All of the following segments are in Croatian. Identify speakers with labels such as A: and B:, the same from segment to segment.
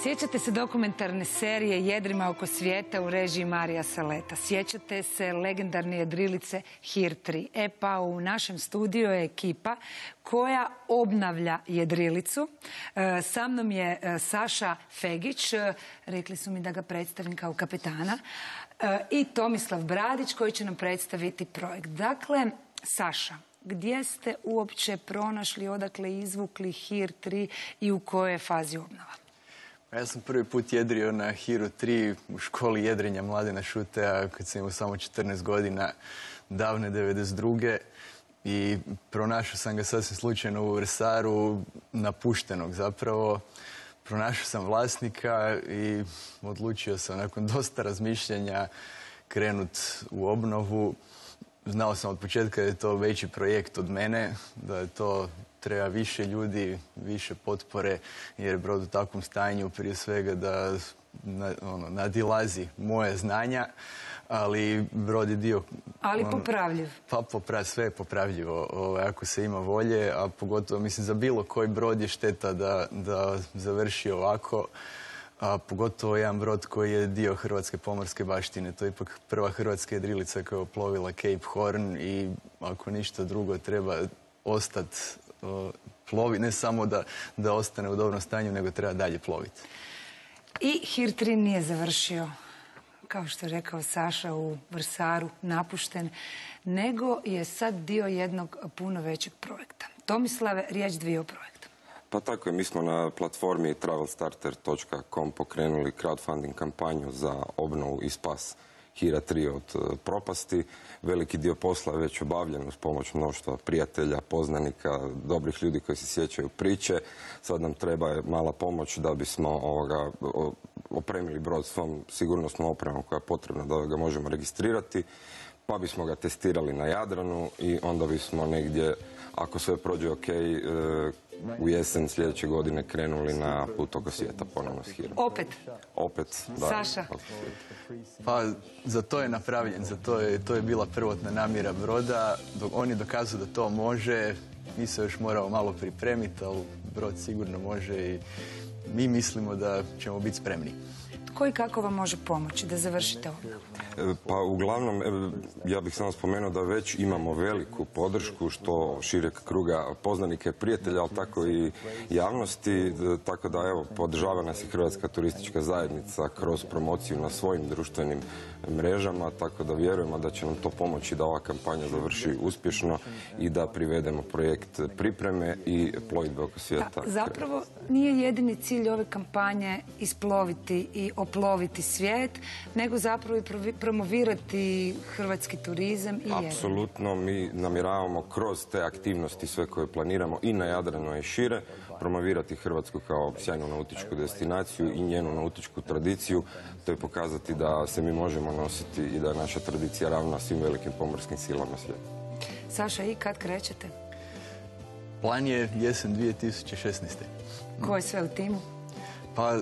A: Sjećate se dokumentarne serije Jedrima oko svijeta u režiji Marija Saleta. Sjećate se legendarne jedrilice Hir 3. E pa u našem studiju je ekipa koja obnavlja jedrilicu. Sa mnom je Saša Fegić, rekli su mi da ga predstavim kao kapetana, i Tomislav Bradić koji će nam predstaviti projekt. Dakle, Saša, gdje ste uopće pronašli, odakle izvukli Hir 3 i u kojoj je fazi obnova?
B: Ja sam prvi put jedrio na Hiru 3 u školi jedrenja Mladena Šuteja kad sam imao samo 14 godina, davne 92. I pronašao sam ga sasvim slučajno u Vrsaru, napuštenog zapravo. Pronašao sam vlasnika i odlučio sam nakon dosta razmišljanja krenut u obnovu. Znao sam od početka da je to veći projekt od mene, da je to treba više ljudi, više potpore, jer je brod u takvom stanju prije svega da nadilazi moje znanja, ali brod je dio...
A: Ali popravljiv.
B: Pa sve je popravljivo ako se ima volje, a pogotovo mislim za bilo koji brod je šteta da završi ovako. A pogotovo jedan brod koji je dio hrvatske pomorske baštine. To je ipak prva hrvatska jedrilica koja je oplovila Cape Horn i ako ništa drugo treba ostati plovi, ne samo da ostane u dobrom stanju, nego treba dalje ploviti.
A: I Hir 3 nije završio, kao što je rekao Saša, u Vrsaru, napušten, nego je sad dio jednog puno većeg projekta. Tomislave, riječ dvije o projektu.
C: Pa tako je, mi smo na platformi travelstarter.com pokrenuli crowdfunding kampanju za obnovu i spas Hira 3 od propasti. Veliki dio posla je već obavljen uz pomoć mnoštva prijatelja, poznanika, dobrih ljudi koji se sjećaju priče. Sad nam treba mala pomoć da bismo opremili brod svom sigurnosnom opremom koja je potrebna da ga možemo registrirati. Pa bismo ga testirali na Jadranu i onda bismo negdje, ako sve prođe ok, u jesen sljedeće godine krenuli na put oko svijeta ponovno s Hirom. Opet, da.
A: Saša?
B: Pa za to je napravljen, to je bila prvotna namjera broda. On je dokazao da to može, mi se još moramo malo pripremiti, ali brod sigurno može i mi mislimo da ćemo biti spremni.
A: Tko i kako vam može pomoći da završite obnovu?
C: Pa uglavnom, ja bih samo spomenuo da već imamo veliku podršku što šireg kruga poznanika i prijatelja, ali tako i javnosti. Tako da, evo, podržava nas i Hrvatska turistička zajednica kroz promociju na svojim društvenim mrežama, tako da vjerujemo da će nam to pomoći da ova kampanja završi uspješno i da privedemo projekt pripreme i plovidbe oko svijeta.
A: Zapravo nije jedini cilj ove kampanje isploviti i oploviti svijet, nego zapravo i promovirati hrvatski turizam i jedrenje.
C: Apsolutno, mi namjeravamo kroz te aktivnosti sve koje planiramo i na Jadranu i šire promovirati Hrvatsku kao sjajnu nautičku destinaciju i njenu nautičku tradiciju, to je pokazati da se mi možemo nositi i da je naša tradicija ravna svim velikim pomorskim silama svijeta.
A: Saša, i kad krećete?
B: Plan je jesen 2016.
A: Ko je sve u timu?
B: Pa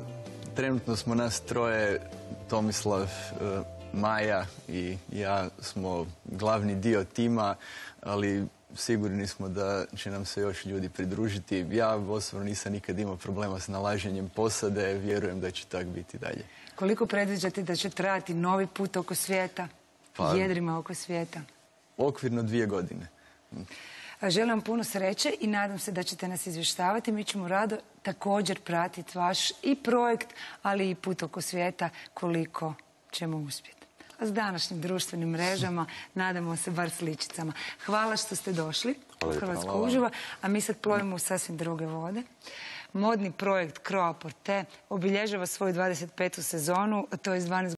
B: trenutno smo nas troje, Tomislav, Maja i ja smo glavni dio tima, ali sigurni smo da će nam se još ljudi pridružiti. Ja osobno nisam nikad imao problema s nalaženjem posade, vjerujem da će tak biti dalje.
A: Koliko predviđate da će trajati novi put oko svijeta, jedrima oko svijeta?
B: Okvirno 2 godine.
A: Želim vam puno sreće i nadam se da ćete nas izvještavati. Mi ćemo rado također pratiti vaš i projekt, ali i put oko svijeta koliko ćemo uspjeti. A s današnjim društvenim mrežama nadamo se bar sličicama. Hvala što ste došli u Hrvatsku uživo, a mi sad plovimo u sasvim druge vode. Modni projekt Croa Porte obilježava svoju 25. sezonu, to je 12